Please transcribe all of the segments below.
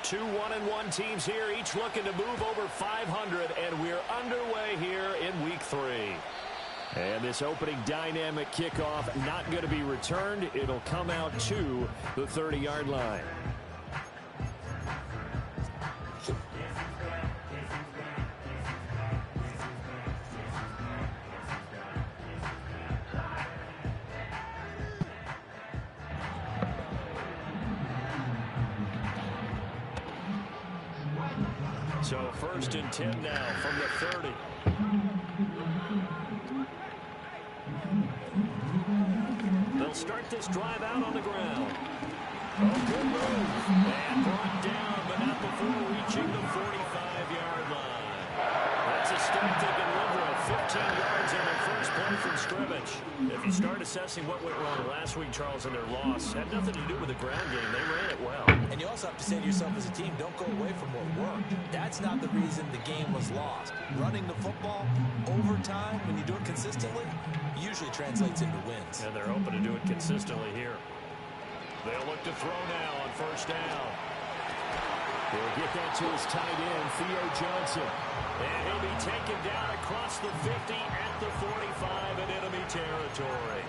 Two 1-1 teams here, each looking to move over 500, and we're underway here in week 3. And this opening dynamic kickoff not going to be returned. It'll come out to the 30-yard line. So 1st and 10 now from the 30. They'll start this drive out on the ground. Oh, good move. And brought down, but not before reaching the 45-yard line. That's a start they can live with. 15 yards on their first play from scrimmage. If you start assessing what went wrong last week, Charles, in their loss, had nothing to do with the ground game. They ran it well. And you also have to say to yourself as a team, don't go away from what worked. That's not the reason the game was lost. Running the football over time, when you do it consistently, usually translates into wins. And they're hoping to do it consistently here. They'll look to throw now on 1st down. He'll get that to his tight end, Theo Johnson. And he'll be taken down across the 50 at the 45 in enemy territory.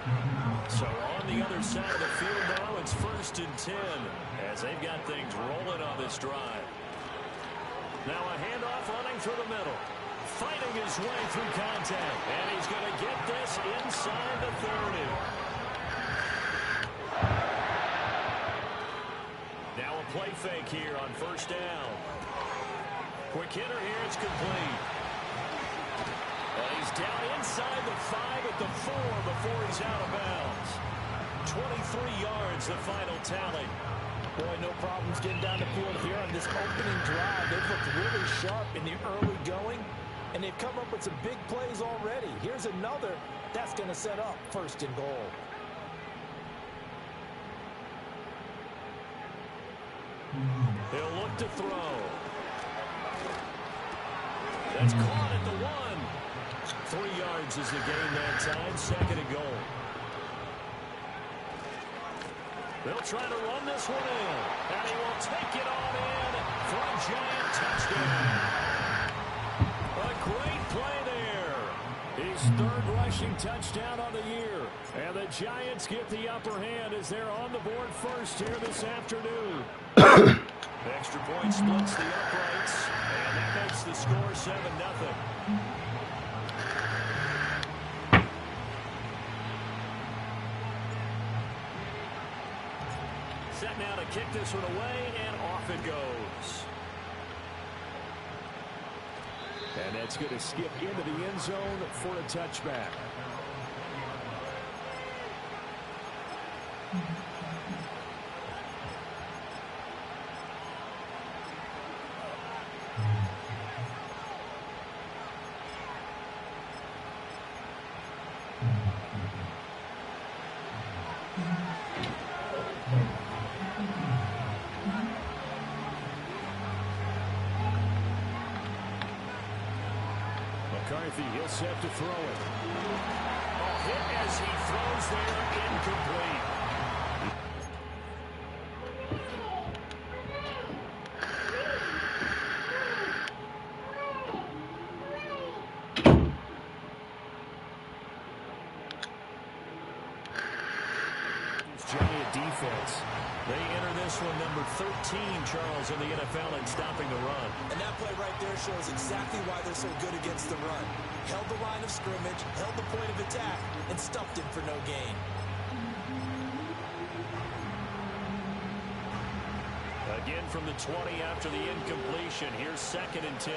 So on the other side of the field now, it's 1st and 10 as they've got things rolling on this drive. Now a handoff running through the middle. Fighting his way through contact. And he's going to get this inside the 30. Now a play fake here on 1st down. Quick hitter here, it's complete. And he's down inside the 5 at the 4 before he's out of bounds. 23 yards, the final tally. Boy, no problems getting down the field here on this opening drive. They've looked really sharp in the early going, and they've come up with some big plays already. Here's another that's going to set up 1st and goal. He'll look to throw. That's caught at the 1. 3 yards is the gain that time. 2nd and goal. They'll try to run this one in. And he will take it on in for a giant touchdown. A great play there. His 3rd rushing touchdown on the year. And the Giants get the upper hand as they're on the board first here this afternoon. Extra point splits the uprights, and that makes the score 7-0. Set now to kick this one away, and off it goes. And that's going to skip into the end zone for a touchback. McCarthy, he'll set to throw it. A hit as he throws there, incomplete. Giant defense. They enter this one number 13, Charles, in the NFL in stopping the run. And that play right there shows exactly why they're so good against the run. Held the line of scrimmage, held the point of attack, and stuffed him for no gain. Again from the 20 after the incompletion. Here's 2nd and 10.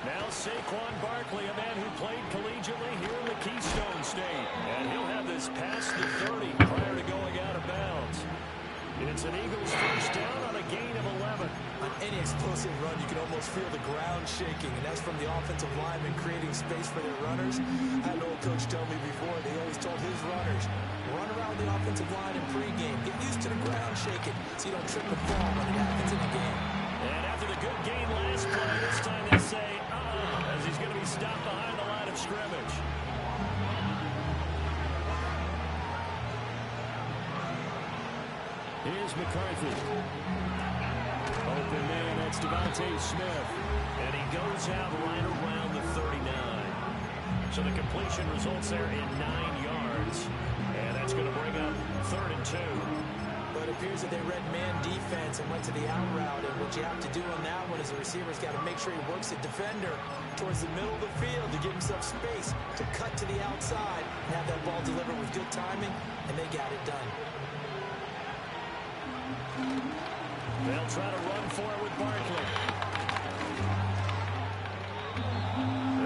Now Saquon Barkley, a man who played collegiately here in the Keystone State. And he'll have this past the 30 prior to going out of bounds. It's an Eagles 1st down on a gain of 11. On any explosive run, you can almost feel the ground shaking, and that's from the offensive linemen creating space for their runners. I had an old coach tell me before, they always told his runners, run around the offensive line in pregame. Get used to the ground shaking so you don't trip and fall when it happens in the game. And after the good gain last play, this time they say, as he's going to be stopped behind the line of scrimmage. Here's McCarthy. Open man, that's Devontae Smith. And he goes out right around the 39. So the completion results there in 9 yards. And that's going to bring up 3rd and 2. But it appears that they read man defense and went to the out route. And what you have to do on that one is the receiver's got to make sure he works the defender towards the middle of the field to give himself space to cut to the outside and have that ball delivered with good timing, and they got it done. They'll try to run for it with Barkley.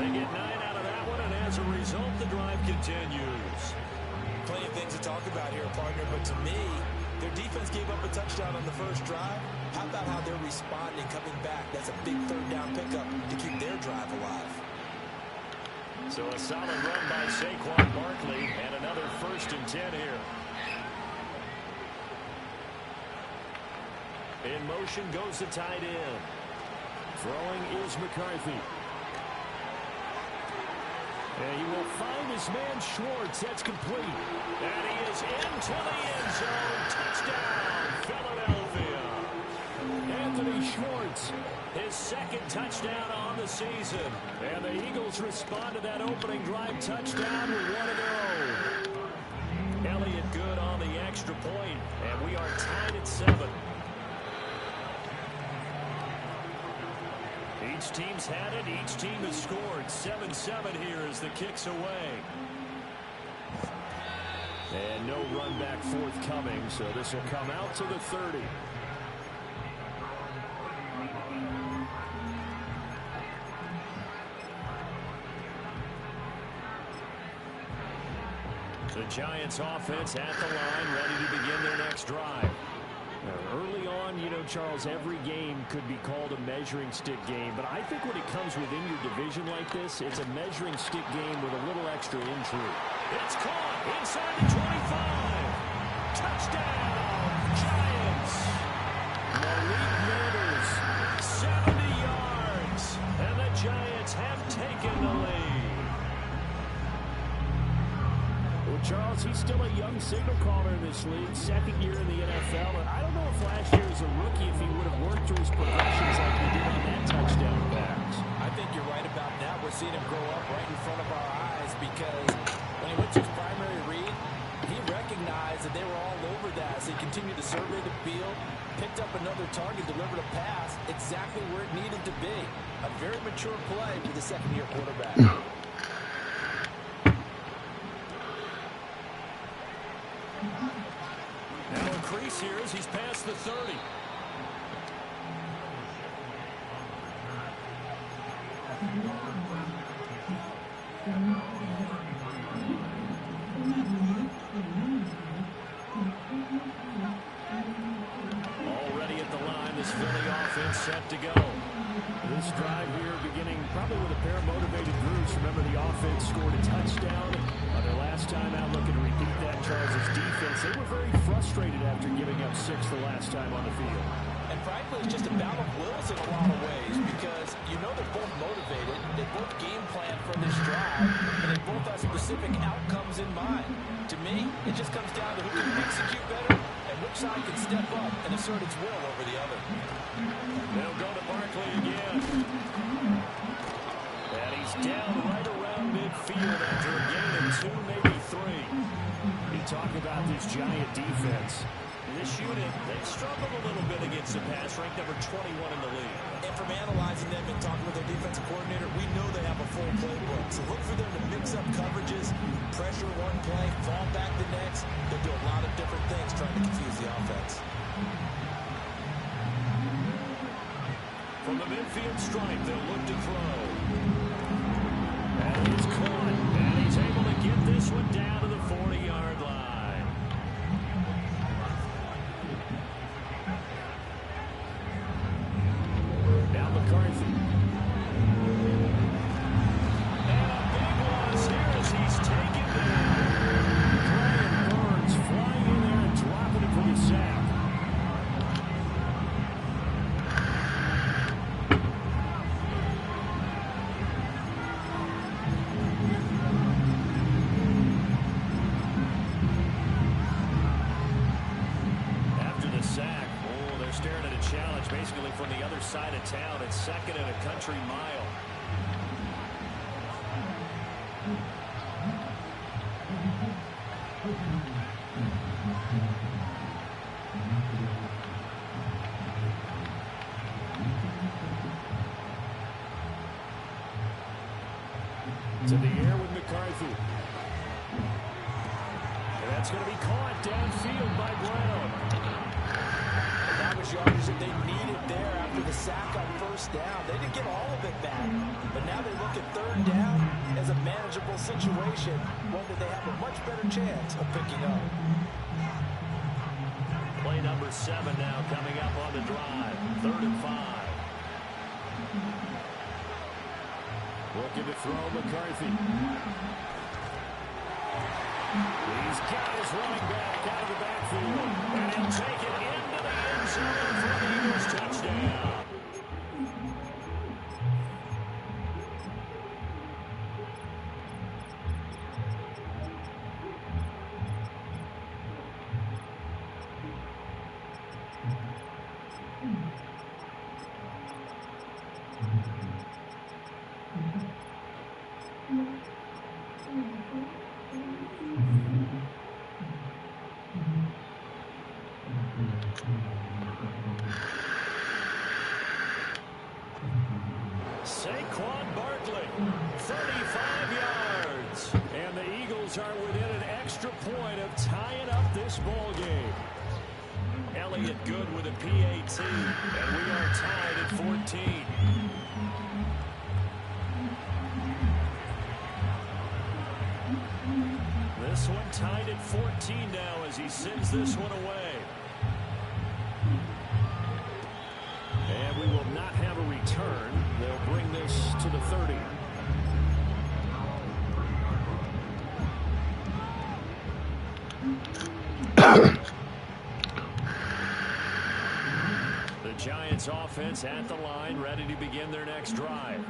They get 9 out of that one, and as a result, the drive continues. Plenty of things to talk about here, partner, but to me, their defense gave up a touchdown on the first drive. How about how they're responding, coming back? That's a big 3rd down pickup to keep their drive alive. So a solid run by Saquon Barkley, and another 1st and 10 here. In motion goes the tight end. Throwing is McCarthy. And he will find his man Schwartz. That's complete. And he is into the end zone. Touchdown, Philadelphia. Anthony Schwartz, his 2nd touchdown on the season. And the Eagles respond to that opening drive touchdown with 1 to go. Elliott good on the extra point, and we are tied at 7. Each team's had it. Each team has scored. 7-7 here as the kick's away. And no run back forthcoming, so this will come out to the 30. The Giants offense at the line, ready to begin their next drive. Now, early on, you know, Charles, every game could be called a measuring stick game. But I think when it comes within your division like this, it's a measuring stick game with a little extra intrigue. It's caught inside the 25. Touchdown, Giants. Malik Neighbors, 70 yards. And the Giants have taken the lead. Well, Charles, he's still a young signal caller in this league, 2nd year in the NFL. And I don't know if last year as a rookie, if he would have worked through his progressions like he did on that touchdown pass. I think you're right about that. We're seeing him grow up right in front of our eyes because when he went to his primary read, he recognized that they were all over that. So he continued to survey the field, picked up another target, delivered a pass exactly where it needed to be. A very mature play for the 2nd-year quarterback. Now a crease here as he's past the 30. Already at the line, this Philly offense set to go. This drive here beginning probably with a pair of motivated groups. Remember, the offense scored a touchdown on their last time out. Looking to repeat that. Charles' defense, they were very frustrated after giving up 6 the last time on the field. And frankly, it's just a battle of wills in a lot of ways because you know they're both motivated. They both game plan for this drive, and they both have specific outcomes in mind. To me, it just comes down to who can execute better and which side can step up and assert its will over the other. They'll go to Barkley again. And he's down right around midfield after a gain of 2, maybe 3. You talk about this Giant defense. This unit, they struggled a little bit against the pass, ranked number 21 in the league. And from analyzing them and talking with their defensive coordinator, we know they have a full playbook. So look for them to mix up coverages, pressure one play, fall back the next. They'll do a lot of different things trying to confuse the offense. From the midfield stripe, they'll look to throw. And he's caught. And he's able to get this one down to the 40-yard line. Now McCarthy. And a big loss here as he's taken down. Brian Burns flying in there and dropping it for the sack. side of town. It's second and a country mile. To the air with McCarthy. And that's going to be caught downfield by Brown. And that was yardage that they needed there after the sack on first down. They didn't get all of it back, but now they look at third down as a manageable situation, one that they have a much better chance of picking up. Play number 7 now coming up on the drive. 3rd and 5. Looking to throw McCarthy. He's got his running back out of the backfield. And he'll take it into the end zone for the Eagles touchdown. Saquon Barkley, 35 yards. And the Eagles are within an extra point of tying up this ball game. Elliott good with a PAT, and we are tied at 14. This one tied at 14 now as he sends this one away. And we will not have a return. They'll bring this to the 30. The Giants offense at the line, ready to begin their next drive.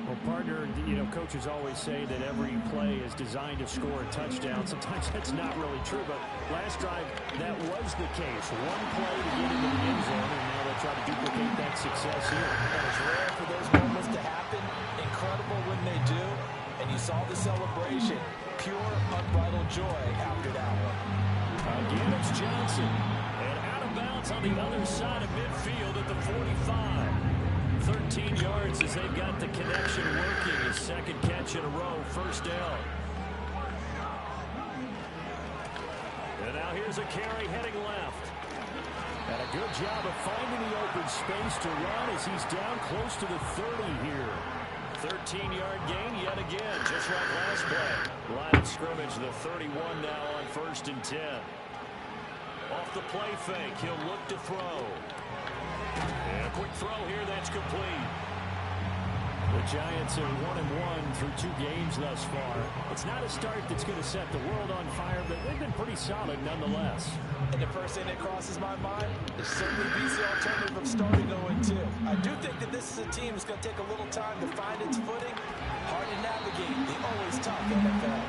Well, partner, you know, coaches always say that every play is designed to score a touchdown. Sometimes that's not really true, but last drive, that was the case. One play to get into the end zone, and now they'll try to duplicate that success here. And it's rare for those moments to happen. Incredible when they do. And you saw the celebration. Pure, unbridled joy after that one. Again, it's Johnson. And out of bounds on the other side of midfield at the 45. 13 yards as they've got the connection working. His second catch in a row, first down. And now here's a carry heading left. And a good job of finding the open space to run as he's down close to the 30 here. 13-yard gain yet again, just like last play. Line of scrimmage, the 31 now on 1st and 10. Off the play fake, he'll look to throw. And a quick throw here, that's complete. The Giants are 1-1 through 2 games thus far. It's not a start that's going to set the world on fire, but they've been pretty solid nonetheless. And the first thing that crosses my mind is certainly beats the alternative of starting 0-2. I do think that this is a team that's going to take a little time to find its footing. Hard to navigate the always tough NFL.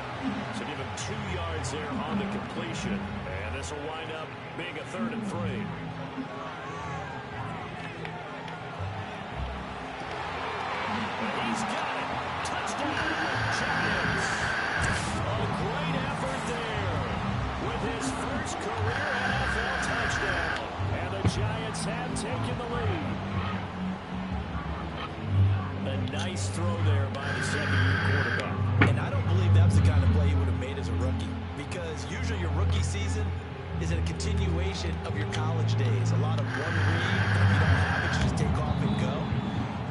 So give him 2 yards there on the completion. And this will wind up being a 3rd and 3. He's got it. Touchdown, Giants. A great effort there with his first career NFL touchdown. And the Giants have taken the lead. A nice throw there by the second-year quarterback. And I don't believe that's the kind of play he would have made as a rookie, because usually your rookie season is a continuation of your college days. A lot of one read. If you don't have it, you just take off and go.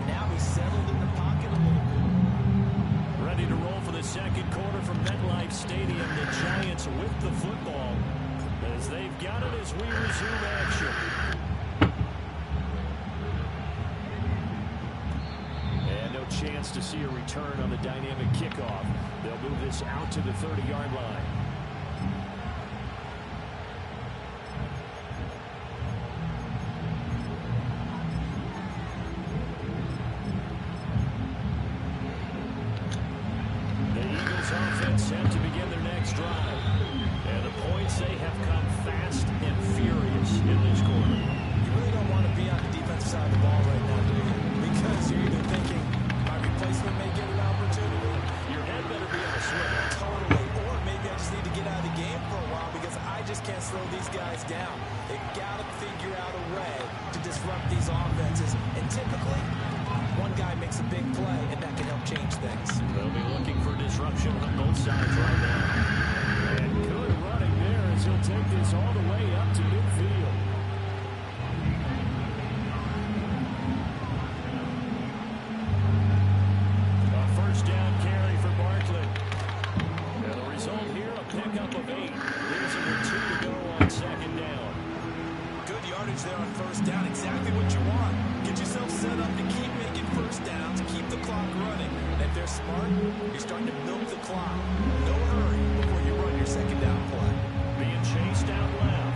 Now he's settled in the pocket a little bit. Ready to roll for the second quarter from MetLife Stadium. The Giants with the football as they've got it as we resume action. And no chance to see a return on the dynamic kickoff. They'll move this out to the 30-yard line. Set to begin their next drive. And the points, they have come fast and furious in this quarter. You really don't want to be on the defensive side of the ball right now, just can't slow these guys down. They've got to figure out a way to disrupt these offenses. And typically, one guy makes a big play, and that can help change things. They'll be looking for disruption on both sides right now. And good running there as he'll take this all the way up to midfield. A first down carry for Barkley. And the result here, a pickup of 8. Leaves him with 2 to go on second down. Good yardage there on first down. Exactly what you want. Get yourself set up to keep making first downs, keep the clock running. And if they're smart, you're starting to milk the clock. No hurry before you run your second down play. Being chased out left.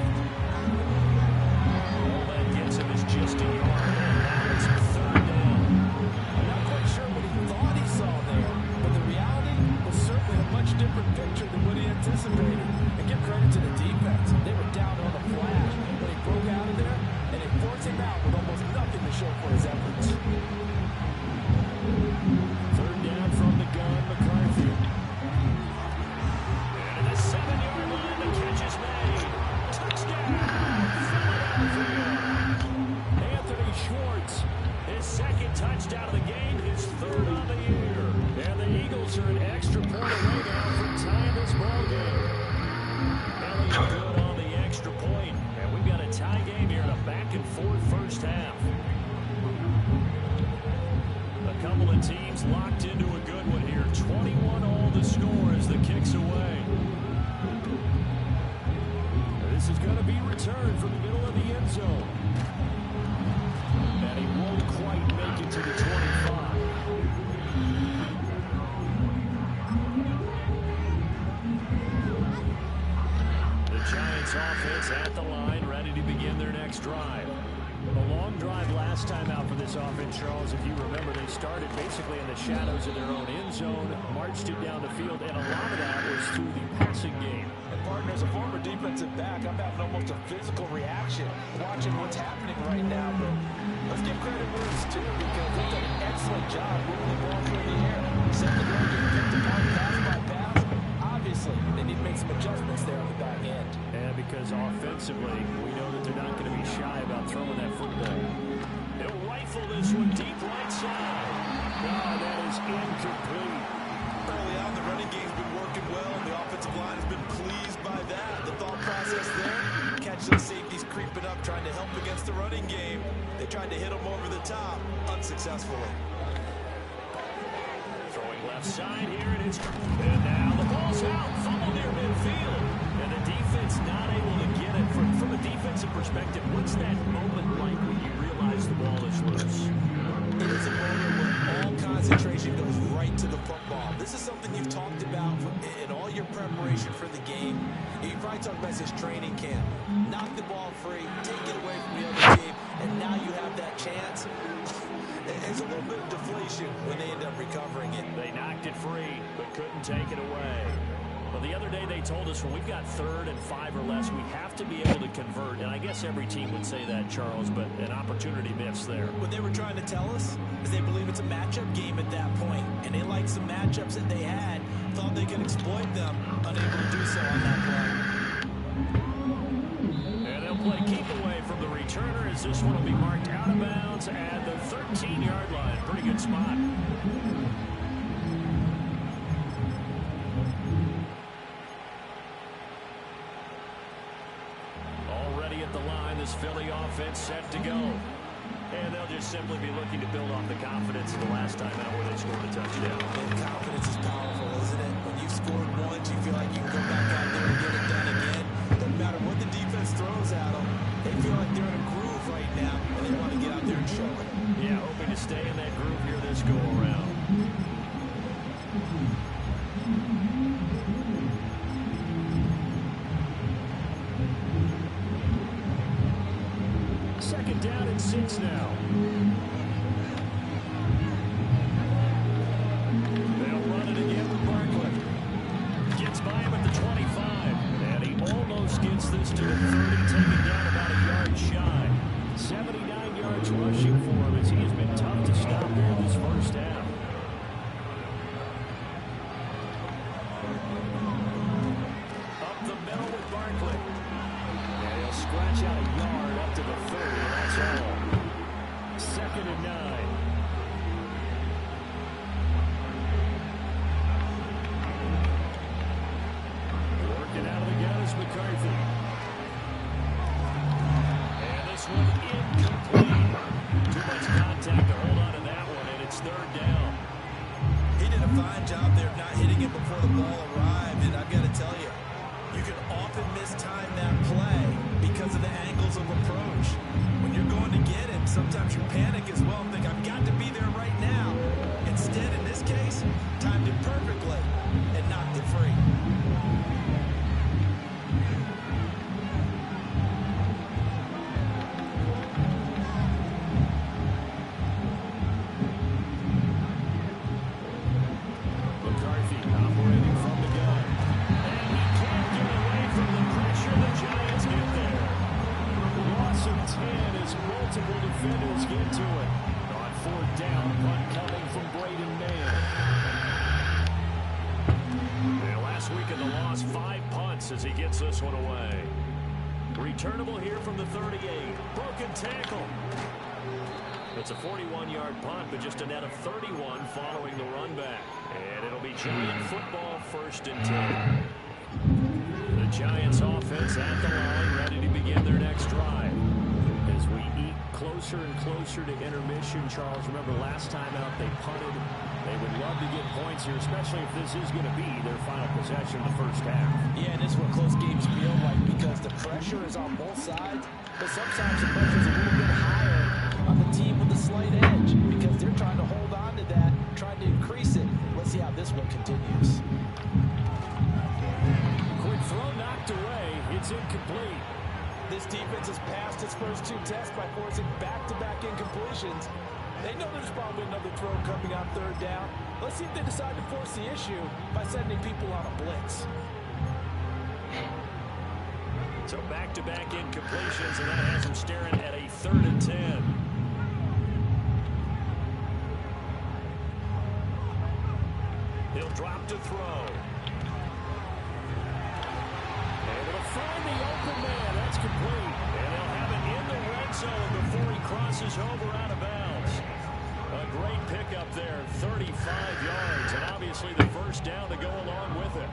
All that gets him is just a yard. Now it's a third down. I'm not quite sure what he thought he saw there, but the reality was certainly a much different picture than what he anticipated. And give credit to the defense. They were down on the flash when he broke out of there, and they forced him out with almost nothing to show for his efforts. Third down from the gun, McCarthy. And at the 7-yard line, the catch is made. Touchdown, Philadelphia. Anthony Schwartz, His second touchdown of the game, his third on the year. and the Eagles are an extra point away now from tying this ball game. Elliott good on the extra point. And we've got a tie game here in a back-and-forth first half. A couple of teams locked into a good one here. 21 all the score as the kick's away. This is going to be returned from the middle of the end zone. And he won't quite make it to the 25. The Giants offense at the line, ready to begin their next drive. A long drive last time out for this offense, Charles. If you remember, they started basically in the shadows of their own end zone, marched it down the field, and a lot of that was through the passing game. And partner, as a former defensive back, I'm having almost a physical reaction watching what's happening right now. But let's give credit where it's due, because they've done an excellent job moving the ball through the air. Secondary getting picked apart pass by pass. Obviously, they need to make some adjustments there on the back end. And because offensively, we know that they're not going to be shy about throwing that football. They'll rifle this one deep right side. Oh, that is incomplete. Early on, the running game's been working well, and the offensive line has been pleased by that. The thought process there, catch those safeties creeping up, trying to help against the running game. They tried to hit them over the top, unsuccessfully. Throwing left side here, and now the ball's out. Fumble near midfield. And the defense not able to get it. From a defensive perspective, what's that moment like when you realize the ball is loose? It is a moment where all concentration goes right to the football. This is something you've talked about in all your preparation for the game. You probably talked about this training camp. Knock the ball free, take it away from the other team, and now you have that chance. There's a little bit of deflation when they end up recovering it. They knocked it free, but couldn't take it away. Well, the other day they told us when we've got 3rd and 5 or less, we have to be able to convert. And I guess every team would say that, Charles, but an opportunity missed there. What they were trying to tell us is they believe it's a matchup game at that point, and they liked some matchups that they had, thought they could exploit them, unable to do so on that play. And they'll play keep away from the returner as this one will be marked out of bounds at the 13-yard line. Pretty good spot. Already at the line, this Philly offense set to go. And they'll just simply be looking to build off the confidence of the last time out where they scored a touchdown. And confidence is powerful, isn't it? When you've scored once, you feel like you can go back out there and get it done again. Doesn't matter what the defense throws at them. They feel like they're in a groove right now, and they want to get out there and show it. Yeah, hoping to stay in that groove here this go-around. Second down and 6 now. They'll run it again with Barkley. Gets by him at the 25. And he almost gets this to the 30, taken down about a yard shy. 79 yards rushing for him as he has been tough to stop here this first half. Up the middle with Barkley. stretch out a yard up to the 30, and that's all. 2nd and 9. Working out of the gun is McCarthy. And this one incomplete. Too much contact to hold on to that one, and it's 3rd down. He did a fine job there of not hitting it before the ball arrived, and I've got to tell you, you can often mistime that play because of the angles of approach. When you're going to get him, sometimes you panic as well and think, I've got to be there right now. Instead, in this case, timed it perfectly and knocked it free. McCarthy operating from the gun. And he can't get away from the pressure. The Giants get there. Loss of 10 as multiple defenders get to it. On 4th down, punt coming from Braden Mayer. And last week in the loss, 5 punts as he gets this one away. Returnable here from the 38. Broken tackle. It's a 41-yard punt, but just a net of 31 following the run back. And it'll be Giant football, 1st and 10. The Giants offense at the line, ready to begin their next drive. As we eat closer and closer to intermission, Charles, remember last time out they punted. They would love to get points here, especially if this is going to be their final possession of the first half. Yeah, and this is what close games feel like because the pressure is on both sides, but sometimes the pressure is a little bit higher on the team with the slight edge because they're trying to hold on to that, trying to increase it. Let's see how this one continues. Quick throw knocked away. It's incomplete. This defense has passed its first 2 tests by forcing back-to-back incompletions. They know there's probably another throw coming on 3rd down. Let's see if they decide to force the issue by sending people on a blitz. So back-to-back incompletions, and that has them staring at a 3rd and 10. He'll drop to throw. Able to find the open man. That's complete. And they'll have it in the red zone before he crosses over out of bounds. A great pickup there, 35 yards, and obviously the 1st down to go along with it.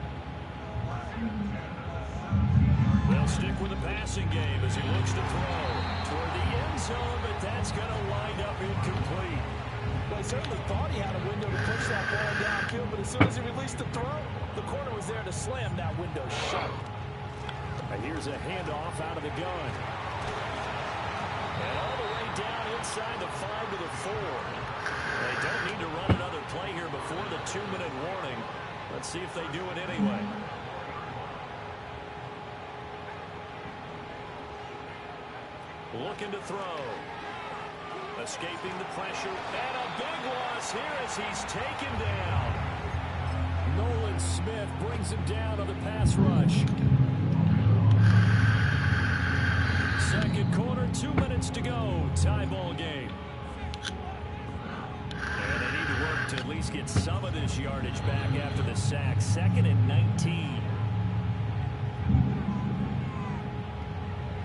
They'll stick with the passing game as he looks to throw toward the end zone, but that's going to wind up incomplete. Well, he certainly thought he had a window to push that ball downfield, but as soon as he released the throw, the corner was there to slam that window shut. And here's a handoff out of the gun. And all the way down inside the 5 to the 4. They don't need to run another play here before the 2-minute warning. Let's see if they do it anyway. Looking to throw. Escaping the pressure. And a big loss here as he's taken down. Nolan Smith brings him down on the pass rush. 2nd quarter, 2 minutes to go. Tie ball game. And they need to work to at least get some of this yardage back after the sack. 2nd and 19.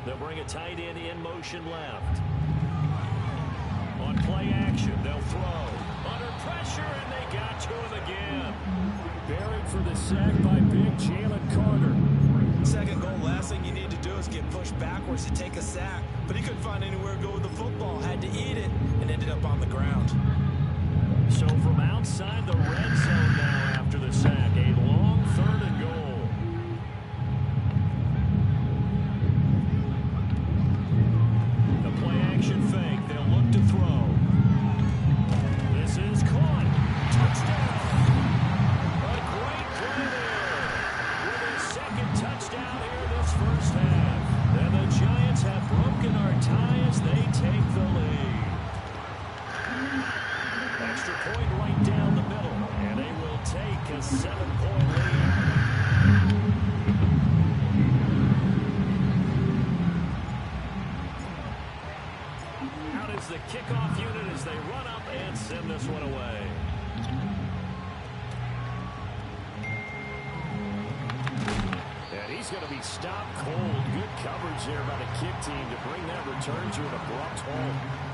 They'll bring a tight end in motion left. On play action, they'll throw. Under pressure, and they got to him again. Buried for the sack by big Jalen Carter. 2nd goal, last thing you need to do is get pushed backwards to take a sack. But he couldn't find anywhere to go with the football. Had to eat it and ended up on the ground. So from outside the red zone now after the sack, a long 3rd and goal. The play action fake. They'll look to throw. This is caught. Touchdown. A great play there. With his 2nd touchdown here this 1st half. And the Giants have broken our tie as they take the lead. Extra point right down the middle. And they will take he's going to be stopped cold. Good coverage there by the kick team to bring that return to an abrupt halt.